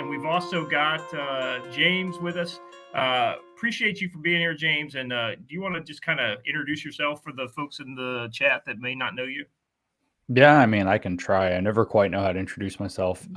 and we've also got James with us. Appreciate you for being here, James. And do you want to just kind of introduce yourself for the folks in the chat that may not know you? Yeah, I mean, I can try. I never quite know how to introduce myself.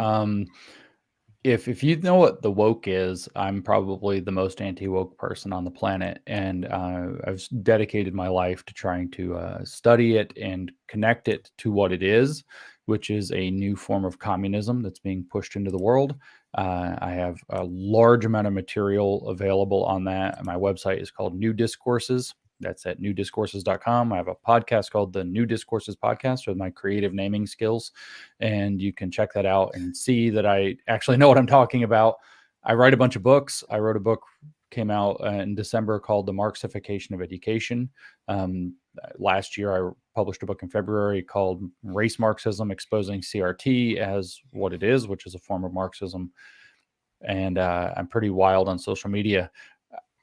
If you know what the woke is, I'm probably the most anti-woke person on the planet, and I've dedicated my life to trying to study it and connect it to what it is, which is a new form of communism that's being pushed into the world. I have a large amount of material available on that. My website is called New Discourses. That's at newdiscourses.com. I have a podcast called the New Discourses Podcast with my creative naming skills. And you can check that out and see that I actually know what I'm talking about. I write a bunch of books. I wrote a book, came out in December, called The Marxification of Education. Last year, I published a book in February called Race Marxism, Exposing CRT as what it is, which is a form of Marxism. And I'm pretty wild on social media.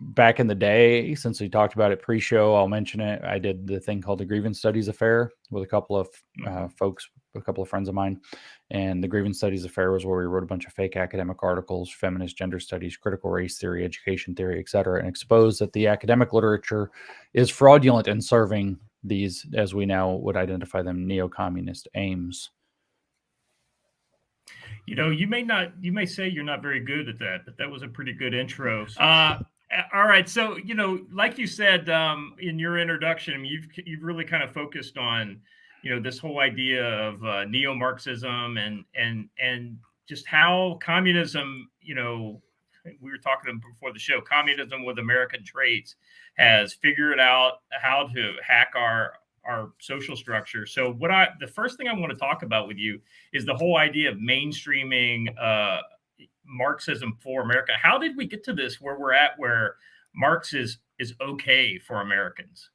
Back in the day, since we talked about it pre-show, I'll mention it. I did the thing called the Grievance Studies Affair with a couple of folks, a couple of friends of mine. And the Grievance Studies Affair was where we wrote a bunch of fake academic articles, feminist gender studies, critical race theory, education theory, et cetera, and exposed that the academic literature is fraudulent in serving these, as we now would identify them, neo-communist aims. You know, you may say you're not very good at that, but that was a pretty good intro. All right, so like you said in your introduction, you've really kind of focused on this whole idea of neo-Marxism and just how communism, we were talking before the show, communism with American traits has figured out how to hack our social structure. So the first thing I want to talk about with you is the whole idea of mainstreaming Marxism for America. How did we get to this where we're at, where Marx is okay for Americans?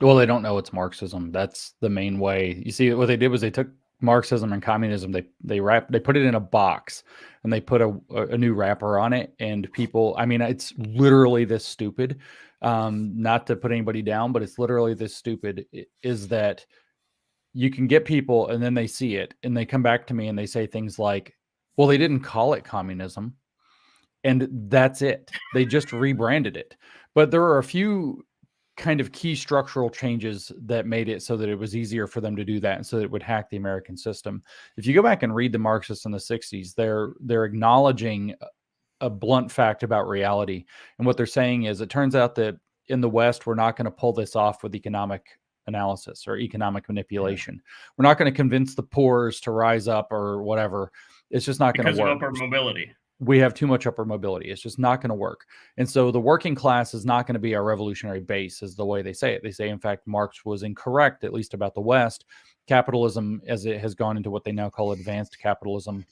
Well, they don't know it's Marxism. That's the main way. You see, what they did was they took Marxism and communism, they put it in a box, and they put a new wrapper on it. And people, I mean, it's literally this stupid. Not to put anybody down, but it's literally this stupid. Is that you can get people, and then they see it, and they come back to me and they say things like, "Well, they didn't call it communism," and that's it. They just rebranded it. But there are a few kind of key structural changes that made it so that it was easier for them to do that, and so that it would hack the American system. If you go back and read the Marxists in the 60s, they're acknowledging a blunt fact about reality. And what they're saying is, it turns out that in the West, we're not going to pull this off with economic analysis or economic manipulation. Yeah. We're not going to convince the poors to rise up or whatever. It's just not going to work. Because of upper mobility. We have too much upper mobility. It's just not going to work. And so the working class is not going to be our revolutionary base, is the way they say it. They say, in fact, Marx was incorrect, at least about the West. Capitalism, as it has gone into what they now call advanced capitalism,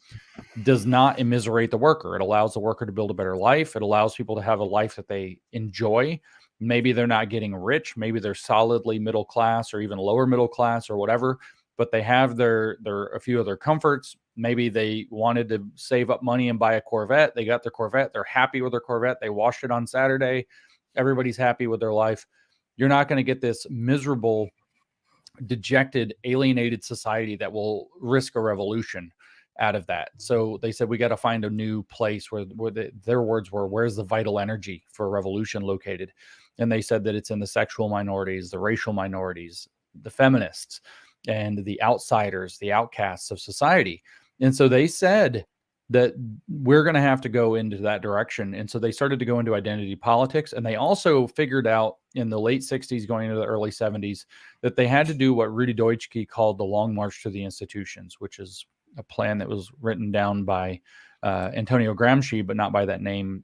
does not immiserate the worker. It allows the worker to build a better life. It allows people to have a life that they enjoy. Maybe they're not getting rich. Maybe they're solidly middle class or even lower middle class or whatever, but they have a few of their comforts. Maybe they wanted to save up money and buy a Corvette. They got their Corvette. They're happy with their Corvette. They washed it on Saturday. Everybody's happy with their life. You're not going to get this miserable, dejected, alienated society that will risk a revolution out of that. So they said, we got to find a new place where their words were, where's the vital energy for a revolution located? And they said that it's in the sexual minorities, the racial minorities, the feminists, and the outsiders, the outcasts of society. And so they said that we're going to have to go into that direction. And so they started to go into identity politics. And they also figured out in the late 60s, going into the early 70s, that they had to do what Rudy Deutschke called the Long March to the Institutions, which is a plan that was written down by Antonio Gramsci, but not by that name,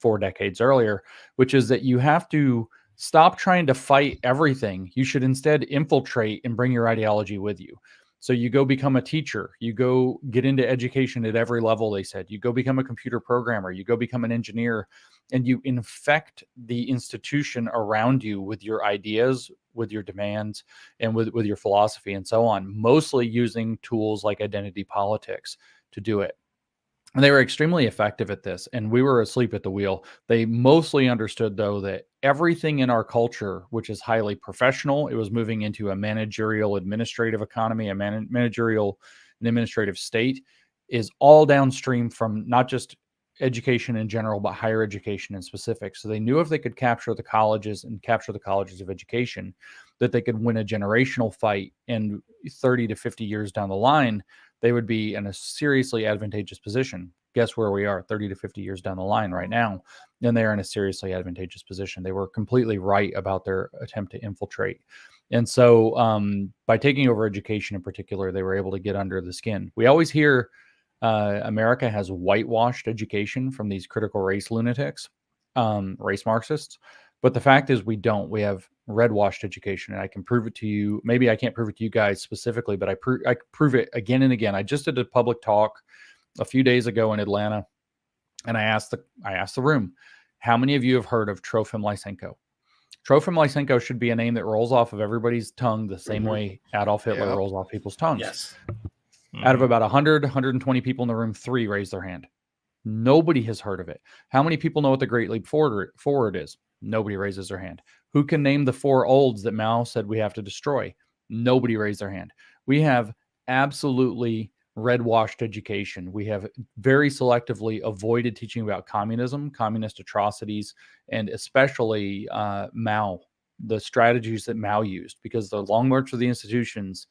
4 decades earlier, which is that you have to stop trying to fight everything. You should instead infiltrate and bring your ideology with you. So you go become a teacher, you go get into education at every level, they said. You go become a computer programmer, you go become an engineer, and you infect the institution around you with your ideas, with your demands, and with your philosophy and so on, mostly using tools like identity politics to do it. And they were extremely effective at this, and we were asleep at the wheel. They mostly understood, though, that everything in our culture, which is highly professional, it was moving into a managerial administrative economy, a managerial and administrative state. is all downstream from not just education in general, but higher education in specific. So they knew if they could capture the colleges and capture the colleges of education, that they could win a generational fight, and 30 to 50 years down the line, they would be in a seriously advantageous position. Guess where we are 30 to 50 years down the line right now? And they're in a seriously advantageous position. They were completely right about their attempt to infiltrate. And so by taking over education in particular, they were able to get under the skin. We always hear America has whitewashed education from these critical race lunatics, race Marxists. But the fact is we don't. We have red-washed education, and I can prove it to you. Maybe I can't prove it to you guys specifically, but I prove it again and again. I just did a public talk a few days ago in Atlanta, and I asked the room, how many of you have heard of Trofim Lysenko? Trofim Lysenko should be a name that rolls off of everybody's tongue the same way Adolf Hitler rolls off people's tongues. Yes. Out of about 100, 120 people in the room, 3 raised their hand. Nobody has heard of it. How many people know what the Great Leap Forward is? Nobody raises their hand. Who can name the 4 olds that Mao said we have to destroy? Nobody raised their hand. We have absolutely red-washed education. We have very selectively avoided teaching about communism, communist atrocities, and especially Mao, the strategies that Mao used, because the long march of the institutions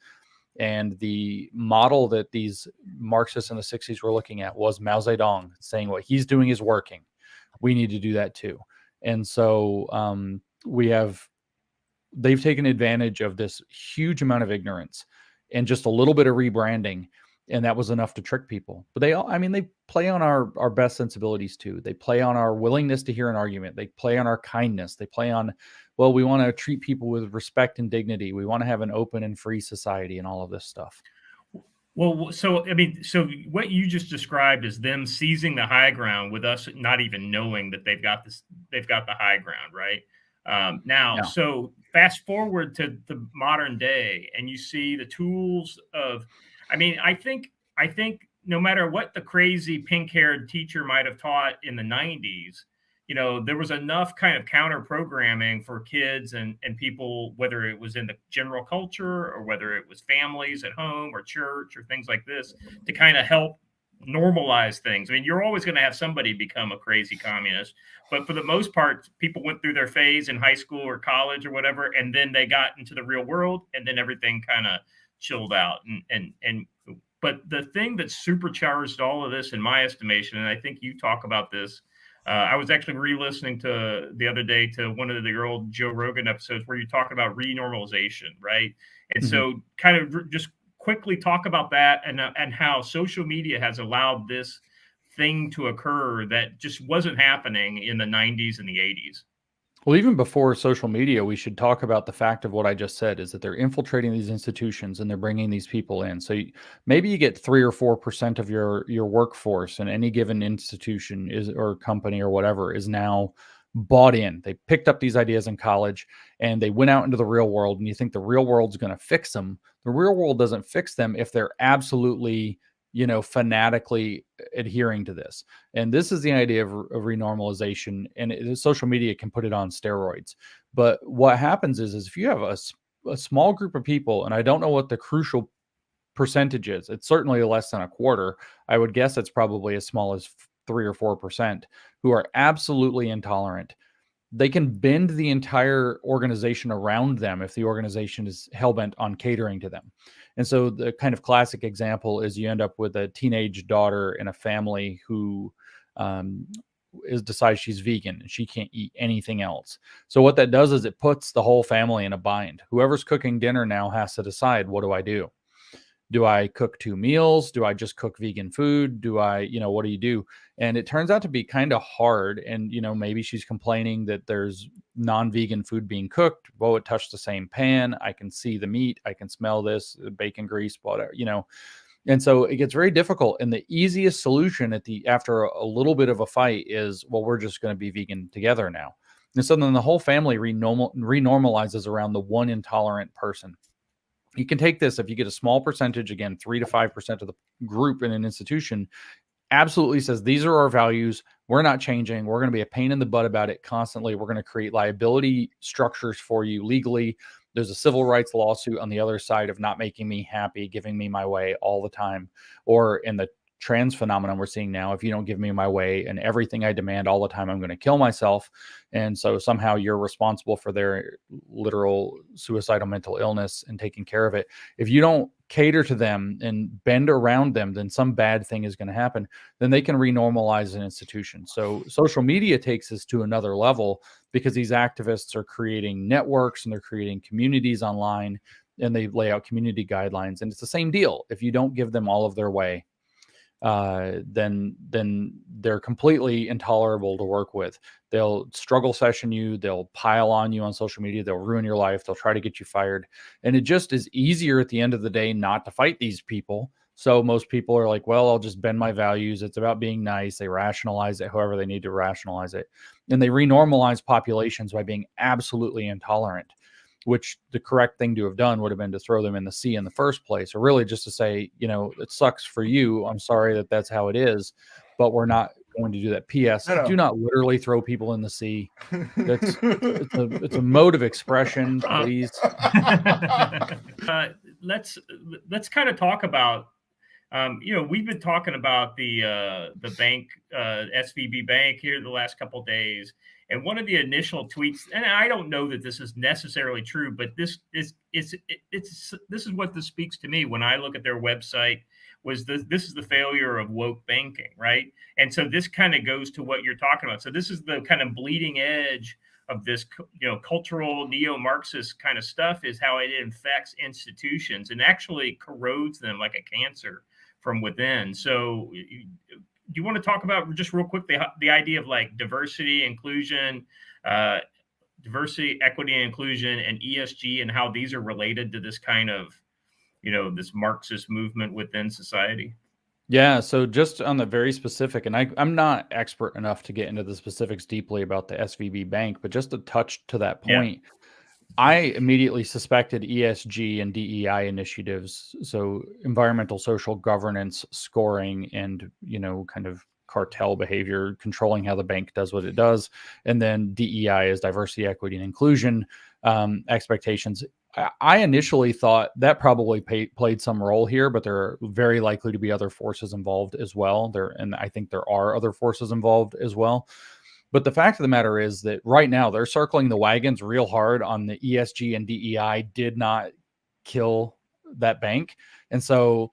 and the model that these Marxists in the 60s were looking at was Mao Zedong saying what he's doing is working. We need to do that too. And so they've taken advantage of this huge amount of ignorance and just a little bit of rebranding. And that was enough to trick people. But they play on our best sensibilities too. They play on our willingness to hear an argument. They play on our kindness. They play on, well, we want to treat people with respect and dignity. We want to have an open and free society and all of this stuff. Well, so what you just described is them seizing the high ground with us not even knowing that they've got the high ground, right? So fast forward to the modern day, and you see the tools of, I think no matter what the crazy pink-haired teacher might have taught in the 90s, there was enough kind of counter programming for kids and people, whether it was in the general culture or whether it was families at home or church or things like this, to kind of help normalize things. You're always going to have somebody become a crazy communist, but for the most part, people went through their phase in high school or college or whatever, and then they got into the real world, and then everything kind of chilled out. But the thing that supercharged all of this, in my estimation, and I think you talk about this, I was actually re-listening to the other day to one of the old Joe Rogan episodes where you talk about renormalization, right? And so kind of just quickly talk about that and how social media has allowed this thing to occur that just wasn't happening in the 90s and the 80s. Well, even before social media, we should talk about the fact of what I just said, is that they're infiltrating these institutions and they're bringing these people in. So maybe you get 3 or 4% of your workforce in any given institution or company or whatever is now bought in. They picked up these ideas in college and they went out into the real world, and you think the real world's going to fix them. The real world doesn't fix them if they're absolutely fanatically adhering to this. And this is the idea of renormalization, and social media can put it on steroids. But what happens is if you have a small group of people, and I don't know what the crucial percentage is, it's certainly less than a quarter. I would guess it's probably as small as 3 or 4% who are absolutely intolerant. They can bend the entire organization around them if the organization is hell-bent on catering to them. And so the kind of classic example is you end up with a teenage daughter in a family who decides she's vegan and she can't eat anything else. So what that does is it puts the whole family in a bind. Whoever's cooking dinner now has to decide, what do I do? Do I cook 2 meals? Do I just cook vegan food? Do I, what do you do? And it turns out to be kind of hard. And, maybe she's complaining that there's non-vegan food being cooked. Well, it touched the same pan. I can see the meat. I can smell this bacon grease, whatever, And so it gets very difficult. And the easiest solution after a little bit of a fight is, well, we're just going to be vegan together now. And so then the whole family renormalizes around the one intolerant person. You can take this, if you get a small percentage, again, 3 to 5% of the group in an institution absolutely says, these are our values. We're not changing. We're going to be a pain in the butt about it constantly. We're going to create liability structures for you legally. There's a civil rights lawsuit on the other side of not making me happy, giving me my way all the time. Or in the trans phenomenon we're seeing now. If you don't give me my way and everything I demand all the time, I'm going to kill myself. And so somehow you're responsible for their literal suicidal mental illness and taking care of it. If you don't cater to them and bend around them, then some bad thing is going to happen. Then they can renormalize an institution. So social media takes this to another level because these activists are creating networks and they're creating communities online, and they lay out community guidelines. And it's the same deal. If you don't give them all of their way, then they're completely intolerable to work with. They'll struggle session you, they'll pile on you on social media, they'll ruin your life, they'll try to get you fired. And it just is easier at the end of the day not to fight these people. So most people are like, well, I'll just bend my values. It's about being nice. They rationalize it however they need to rationalize it. And they renormalize populations by being absolutely intolerant, which the correct thing to have done would have been to throw them in the sea in the first place, or really just to say, you know, it sucks for you. I'm sorry that that's how it is, but we're not going to do that. P.S. No. Do not literally throw people in the sea. It's a mode of expression, please. Let's kind of talk about, you know, we've been talking about the bank, SVB Bank here the last couple of days. And one of the initial tweets, and I don't know that this is necessarily true, but this is what this speaks to me when I look at their website. This is the failure of woke banking, right? And so this kind of goes to what you're talking about. So this is the kind of bleeding edge of this, you know, cultural neo-Marxist kind of stuff, is how it infects institutions and actually corrodes them like a cancer from within. So do you want to talk about just real quick the idea of like diversity, inclusion, diversity, equity, and inclusion, and ESG, and how these are related to this kind of, you know, this Marxist movement within society? Yeah, so just on the very specific, and I'm not expert enough to get into the specifics deeply about the SVB Bank, but just to touch to that point, I immediately suspected ESG and DEI initiatives, so environmental social governance scoring and, you know, kind of cartel behavior, controlling how the bank does what it does. And then DEI is diversity, equity, and inclusion expectations. I initially thought that probably played some role here, but there are very likely to be other forces involved as well. And I think there are other forces involved as well. But the fact of the matter is that right now they're circling the wagons real hard on the ESG and DEI did not kill that bank. And so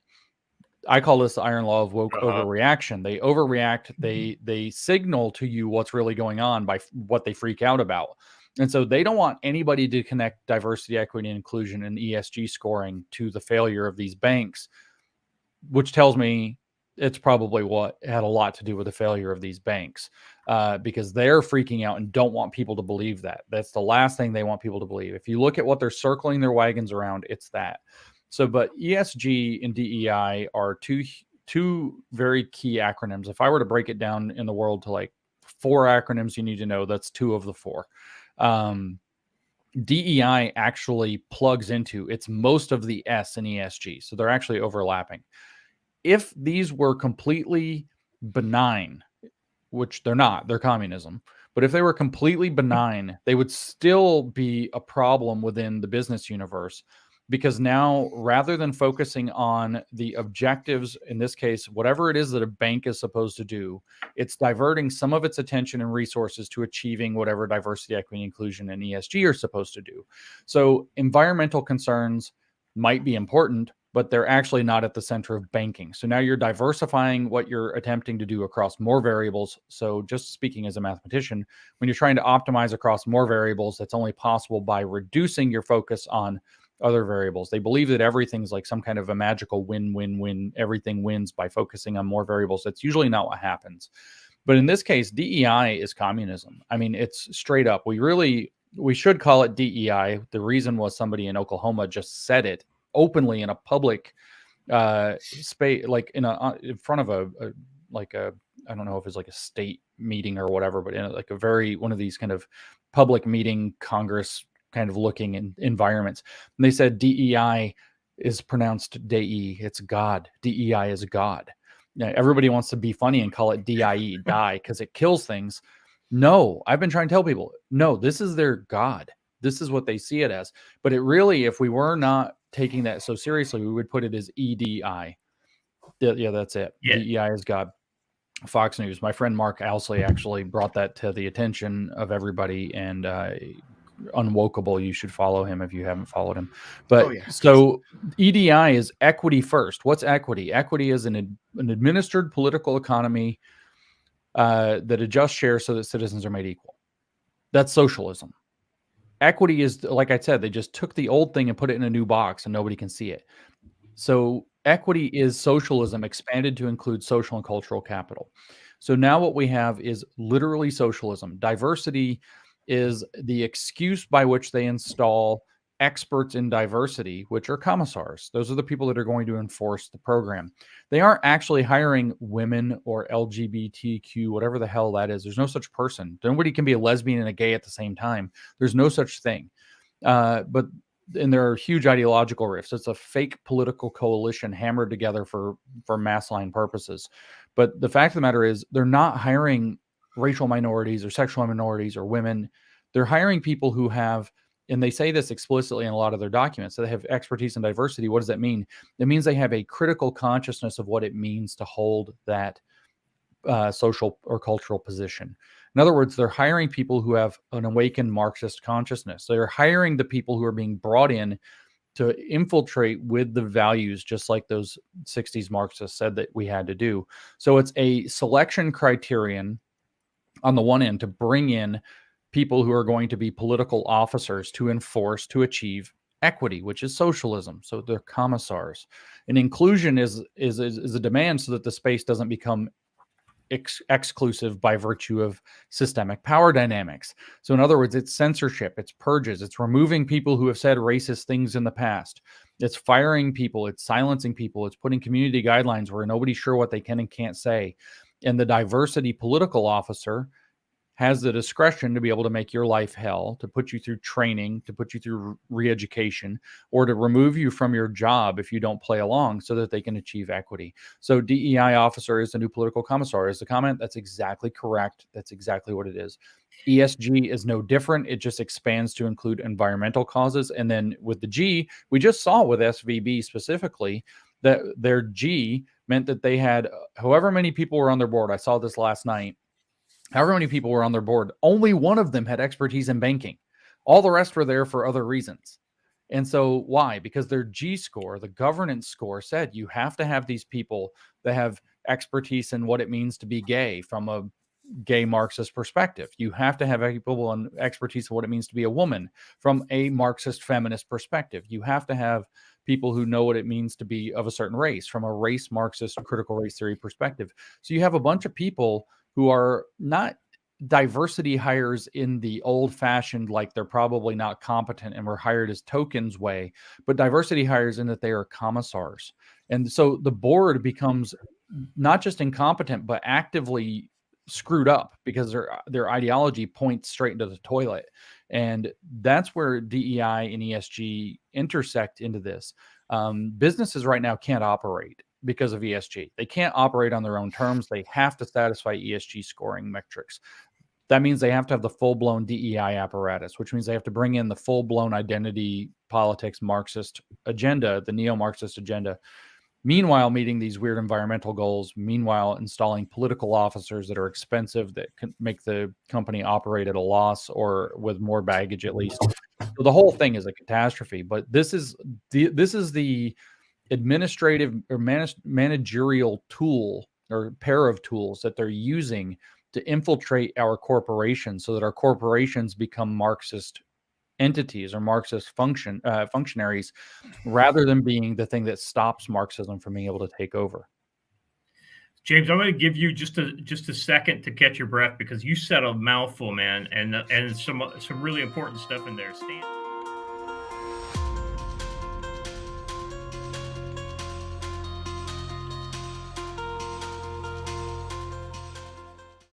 I call this the iron law of woke overreaction. They overreact. They signal to you what's really going on by what they freak out about. And so they don't want anybody to connect diversity, equity, and inclusion and ESG scoring to the failure of these banks, which tells me it's probably what had a lot to do with the failure of these banks, because they're freaking out and don't want people to believe that. That's the last thing they want people to believe. If you look at what they're circling their wagons around, it's that. So, but ESG and DEI are two very key acronyms. If I were to break it down in the world to like 4 acronyms you need to know, that's 2 of the 4. DEI actually plugs into, it's most of the S in ESG. So they're actually overlapping. If these were completely benign, which they're not, they're communism, but if they were completely benign, they would still be a problem within the business universe, because now rather than focusing on the objectives, in this case, whatever it is that a bank is supposed to do, it's diverting some of its attention and resources to achieving whatever diversity, equity, inclusion, and ESG are supposed to do. So environmental concerns might be important, but they're actually not at the center of banking. So now you're diversifying what you're attempting to do across more variables. So just speaking as a mathematician, when you're trying to optimize across more variables, that's only possible by reducing your focus on other variables. They believe that everything's like some kind of a magical win-win-win. Everything wins by focusing on more variables. That's usually not what happens. But in this case, DEI is communism. I mean, it's straight up. We should call it DEI. The reason was somebody in Oklahoma just said it openly in a public space, like in front of a I don't know if it's like a state meeting or whatever, but in like one of these kind of public meeting Congress kind of looking environments. And they said DEI is pronounced DEI. It's God. DEI is God. Now, everybody wants to be funny and call it DIE, die, because it kills things. No, I've been trying to tell people, no, this is their God. This is what they see it as. But it really, if we were not taking that so seriously, we would put it as EDI. Yeah, that's it. Yeah. DEI has got Fox News. My friend Mark Owsley actually brought that to the attention of everybody, and Unwokeable, you should follow him if you haven't followed him. But so EDI is equity first. What's equity? Equity is an administered political economy that adjusts shares so that citizens are made equal. That's socialism. Equity is, like I said, they just took the old thing and put it in a new box and nobody can see it. So equity is socialism expanded to include social and cultural capital. So now what we have is literally socialism. Diversity is the excuse by which they install experts in diversity, which are commissars. Those are the people that are going to enforce the program. They aren't actually hiring women or LGBTQ, whatever the hell that is. There's no such person. Nobody can be a lesbian and a gay at the same time. There's no such thing. And there are huge ideological rifts. It's a fake political coalition hammered together for mass line purposes. But the fact of the matter is they're not hiring racial minorities or sexual minorities or women. They're hiring people who have, and they say this explicitly in a lot of their documents, so they have expertise in diversity. What does that mean? It means they have a critical consciousness of what it means to hold that social or cultural position. In other words, they're hiring people who have an awakened Marxist consciousness. They're hiring the people who are being brought in to infiltrate with the values, just like those 60s Marxists said that we had to do. So it's a selection criterion on the one end to bring in people who are going to be political officers to enforce, to achieve equity, which is socialism. So they're commissars. And inclusion is a demand so that the space doesn't become exclusive by virtue of systemic power dynamics. So in other words, it's censorship, it's purges, it's removing people who have said racist things in the past. It's firing people, it's silencing people, it's putting community guidelines where nobody's sure what they can and can't say. And the diversity political officer has the discretion to be able to make your life hell, to put you through training, to put you through re-education, or to remove you from your job if you don't play along so that they can achieve equity. So DEI officer is the new political commissar. Is the comment? That's exactly correct. That's exactly what it is. ESG is no different. It just expands to include environmental causes. And then with the G, we just saw with SVB specifically that their G meant that they had however many people were on their board. I saw this last night. However many people were on their board, only one of them had expertise in banking. All the rest were there for other reasons. And so why? Because their G score, the governance score, said you have to have these people that have expertise in what it means to be gay from a gay Marxist perspective. You have to have people on expertise in what it means to be a woman from a Marxist feminist perspective. You have to have people who know what it means to be of a certain race from a race Marxist critical race theory perspective. So you have a bunch of people who are not diversity hires in the old-fashioned, like they're probably not competent and were hired as tokens way, but diversity hires in that they are commissars. And so the board becomes not just incompetent, but actively screwed up because their ideology points straight into the toilet. And that's where DEI and ESG intersect into this. Businesses right now can't operate because of ESG. They can't operate on their own terms. They have to satisfy ESG scoring metrics. That means they have to have the full-blown DEI apparatus, which means they have to bring in the full-blown identity politics Marxist agenda, the neo-Marxist agenda. Meanwhile, meeting these weird environmental goals, meanwhile, installing political officers that are expensive, that can make the company operate at a loss or with more baggage at least. So the whole thing is a catastrophe. But this is the administrative or managerial tool or pair of tools that they're using to infiltrate our corporations so that our corporations become Marxist entities or Marxist functionaries rather than being the thing that stops Marxism from being able to take over. James, I'm going to give you just a second to catch your breath because you said a mouthful, man, and some really important stuff in there. Stan.